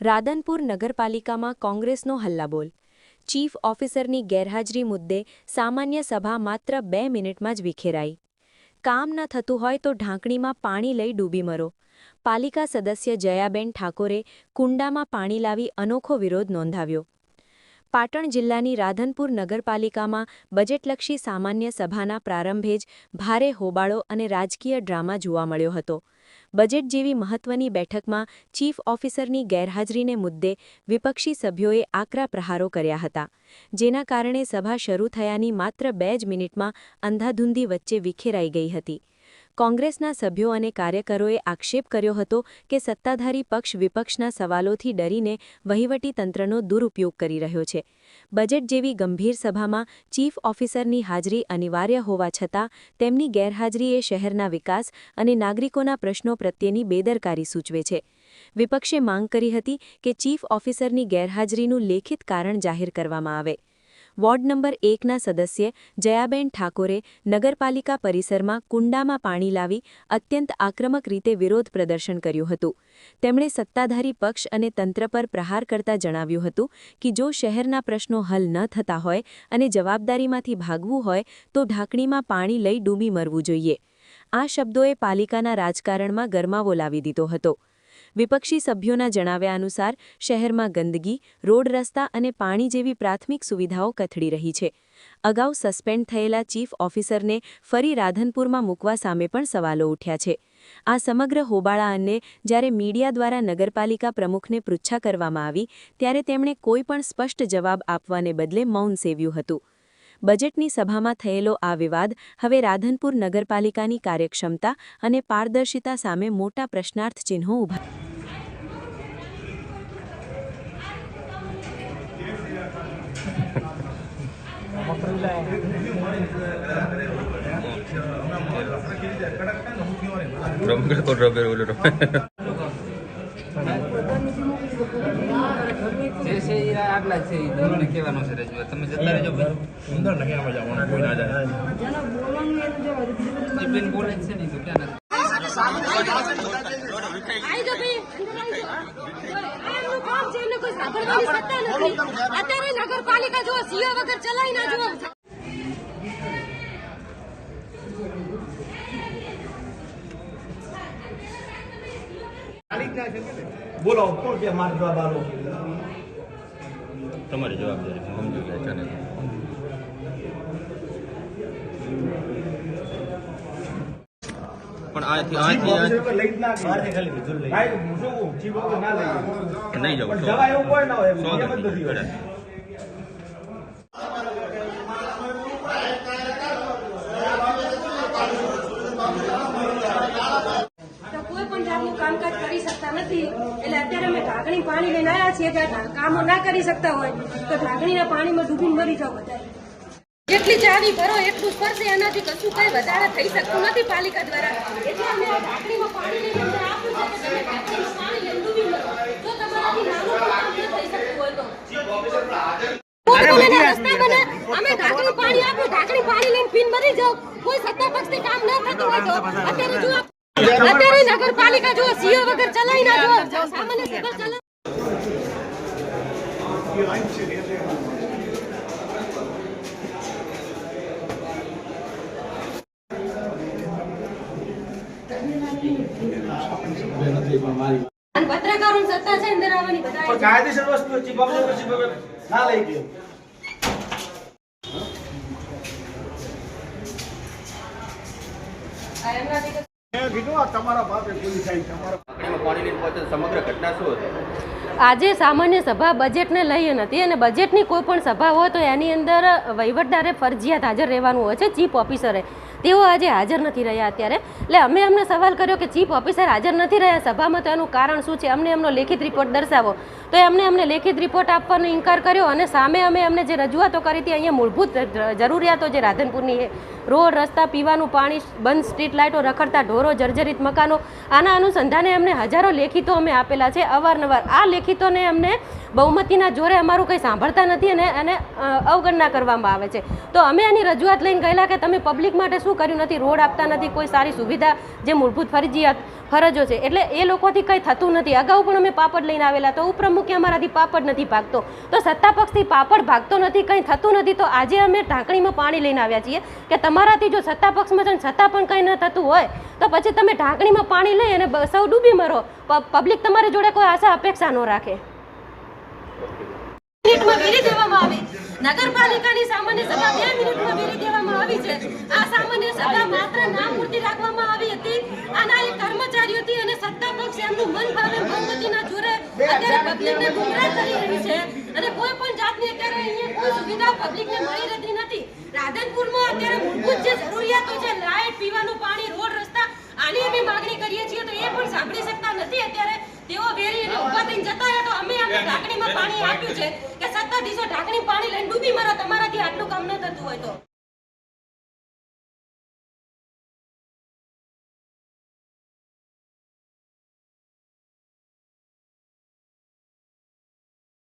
રાધનપુર નગરપાલિકામાં કોંગ્રેસનો હલ્લાબોલ। ચીફ ઓફિસરની ગેરહાજરી મુદ્દે સામાન્ય સભા માત્ર 2 મિનિટમાં જ વિખેરાઈ। કામ ન થતું હોય તો ઢાંકણીમાં પાણી લઈ ડૂબી મરો। પાલિકા સદસ્ય જયાબેન ઠાકોરે કુંડામાં પાણી લાવી અનોખો વિરોધ નોંધાવ્યો। પાટણ જિલ્લાની રાધનપુર નગરપાલિકામાં બજેટલક્ષી સામાન્ય સભાના પ્રારંભે જ ભારે હોબાળો અને રાજકીય ડ્રામા જોવા મળ્યો હતો। બજેટ જેવી મહત્વની બેઠકમાં ચીફ ઓફિસરની ગેરહાજરીને મુદ્દે વિપક્ષી સભ્યોએ આકરા પ્રહારો કર્યા હતા, જેના કારણે સભા શરૂ થયાની માત્ર 2 જ મિનિટમાં અંધાધૂંધી વચ્ચે વિખેરાઈ ગઈ હતી। કોંગ્રેસના સભ્યો અને કાર્યકરોએ આક્ષેપ કર્યો હતો કે સત્તાધારી પક્ષ વિપક્ષના સવાલોથી ડરીને વહીવટીતંત્રનો દુરુપયોગ કરી રહ્યો છે। બજેટ જેવી ગંભીર સભામાં ચીફ ઓફિસરની હાજરી અનિવાર્ય હોવા છતાં તેમની ગેરહાજરી એ શહેરના વિકાસ અને નાગરિકોના પ્રશ્નો પ્રત્યેની બેદરકારી સૂચવે છે। વિપક્ષે માંગ કરી હતી કે ચીફ ઓફિસરની ગેરહાજરીનું લેખિત કારણ જાહેર કરવામાં આવે। વોર્ડ નંબર 1ના સદસ્ય જયાબેન ઠાકોરે નગરપાલિકા પરિસરમાં કુંડામાં પાણી લાવી અત્યંત આક્રમક રીતે વિરોધ પ્રદર્શન કર્યું હતું। તેમણે સત્તાધારી પક્ષ અને તંત્ર પર પ્રહાર કરતા જણાવ્યું હતું કે જો શહેરના પ્રશ્નો હલ ન થતા હોય અને જવાબદારીમાંથી ભાગવું હોય તો ઢાંકણીમાં પાણી લઈ ડૂબી મરવું જોઈએ। આ શબ્દોએ પાલિકાના રાજકારણમાં ગરમાવો લાવી દીધો હતો। વિપક્ષી સભ્યોના જણાવ્યા અનુસાર શહેરમાં ગંદકી, રોડ રસ્તા અને પાણી જેવી પ્રાથમિક સુવિધાઓ કથળી રહી છે। અગાઉ સસ્પેન્ડ થયેલા ચીફ ઓફિસરને ફરી રાધનપુરમાં મૂકવા સામે પણ સવાલો ઉઠ્યા છે। આ સમગ્ર હોબાળા અંગે જ્યારે મીડિયા દ્વારા નગરપાલિકા પ્રમુખને પૃચ્છા કરવામાં આવી ત્યારે તેમણે કોઈ પણ સ્પષ્ટ જવાબ આપવાને બદલે મૌન સેવ્યું હતું। બજેટની સભામાં થયેલો આ વિવાદ હવે રાધનપુર નગરપાલિકાની કાર્યક્ષમતા અને પારદર્શિતા સામે મોટા પ્રશ્નાર્થ ચિહ્નો ઊભા આગલા છે ધોરણે કહેવાનો છે રજૂઆત તમે જતા રહેજો ભાઈ અંદર નહીં આવવા જવાનું કોઈ ના જાય જેનો બોલવાનું એ જો બેન બોલે છે નહીં તો ક્યાં આઈ જો ભાઈ આનું કામ છે એમને કોઈ સાંભળવાની સત્તા નથી। અત્યારે નગરપાલિકા જો સીઓ વગર ચલાઈ ના જો બોલો કોણ કે માર જવાબ આલો તમારી જવાબદારી સમજી ગયા છે ને પણ આથી લઈ ના મારે ખાલી કીધું લઈ ભાઈ હું શું જીવ વગર ના લઈ નહીં જાવ જવા એવું કોઈ ના હોય નિયમ જ નથી હોય। કામકાજ કરી શકતા નથી એટલે અત્યારે અમે ઢાંકણી પાણી લઈને આવ્યા છીએ કે કામો ના કરી શકતા હોય તો ઢાંકણીના પાણીમાં ડૂબીને મરી જાવ બધા। જેટલી ચાવી ભરો એટલું સ્પર્શે એનાથી કશું કઈ વધારે થઈ શકતું નથી પાલિકા દ્વારા। એટલે અમે આ ઢાંકણીમાં પાણી લઈને અંદર આપ્યું છે કે તમે ઢાંકણીમાં પાણી લઈને ડૂબી મરો જો તમારાથી નાનું કામ ન થઈ શકતું હોય તો અમે ઢાંકણી પાણી આપ્યું ઢાંકણી પાણી લઈને પીને મરી જાવ કોઈ સત્તા પક્ષથી કામ ન થતું હોય તો અત્યારે જો અત્યારે નગરપાલિકા જો સીઓ વગર ચલાઈ ના જો સામાન્ય સભા ચલાય પત્રકારો સત્તા છે અંદર આવવાની બધા કાયદેસર વસ્તુ ચીફ ઓફિસર ના લઈ ગયો આજે સામાન્ય સભા બજેટને લઈ નથી અને બજેટની કોઈ પણ સભા હોય તો એની અંદર વહીવટદારે ફરજિયાત હાજર રહેવાનું હોય છે ચીફ ઓફિસરે। તેઓ આજે હાજર નથી રહ્યા અત્યારે એટલે અમે અમને સવાલ કર્યો કે ચીફ ઓફિસર હાજર નથી રહ્યા સભામાં તો એનું કારણ શું છે, અમને એમનો લેખિત રિપોર્ટ દર્શાવો તો અમને લેખિત રિપોર્ટ આપવાનો ઇનકાર કર્યો અને સામે અમને જે રજૂઆતો કરી હતી અહીંયા મૂળભૂત જરૂરિયાતો જે રાધનપુરની રોડ રસ્તા પીવાનું પાણી બંધ સ્ટ્રીટ લાઇટો રખડતા ઢોરો જર્જરિત મકાનો આના અનુસંધાને અમને હજારો લેખિતો અમે આપેલા છે અવારનવાર। આ લેખિતોને અમને બહુમતીના જોરે અમારું કંઈ સાંભળતા નથી અને અવગણના કરવામાં આવે છે। તો અમે આની રજૂઆત લઈને ગયેલા કે તમે પબ્લિક માટે કશું કર્યું નથી, રોડ આપતા નથી, કોઈ સારી સુવિધા જે મૂળભૂત ફરજો છે, એટલે એ લોકોથી કંઈ થતું નથી. અગાઉ પણ અમે પાપડ લઈને આવેલા તો ઉપપ્રમુખ કે અમારાથી પાપડ નથી ભાગતો, તો સત્તા પક્ષથી પાપડ ભાગતો નથી, કંઈ થતું નથી. તો આજે અમે ઢાંકણીમાં પાણી લઈને આવ્યા છીએ કે તમારાથી જો સત્તા પક્ષમાં છે ને છતાં પણ કંઈ ન થતું હોય તો પછી તમે ઢાંકણીમાં પાણી લઈ અને સૌ ડૂબી મરો. પબ્લિક તમારી જોડે કોઈ આશા અપેક્ષા ન રાખે. મિનિટમાં વેરી દેવામાં આવી, નગરપાલિકાની સામાન્ય સભા 2 મિનિટમાં વેરી દેવામાં આવી છે. આ સામાન્ય સભા માત્ર નામપૂરતી રાખવામાં આવી હતી. આના એક કર્મચારીઓથી અને સત્તા પક્ષ એમનું મન ભાવે બહુમતીના જોરે અત્યારે પબ્લિકને ગુમરાહ કરી રહી છે અને કોઈ પણ જાતની અત્યારે અહીંયા કોઈ સુવિધા પબ્લિકને મળી રહેતી નથી. રાધનપુરમાં અત્યારે મૂળભૂત જે જરૂરિયાતો છે, લાઇટ, પીવાનું પાણી, રોડ, રસ્તા, આની અમે માગણી કરીએ છીએ તો એ પણ સાંભળી શકતા નથી. અત્યારે તેઓ વેરી અને ઉભા થઈને જતા રહ્યા તો અમે અમને ઢાંકણીમાં પાણી આપ્યું છે કે સત્તાધીશો ઢાંકણી પાણી લઈને ડૂબી મરો, તમારાથી આટલું કામ ન થતું હોય તો.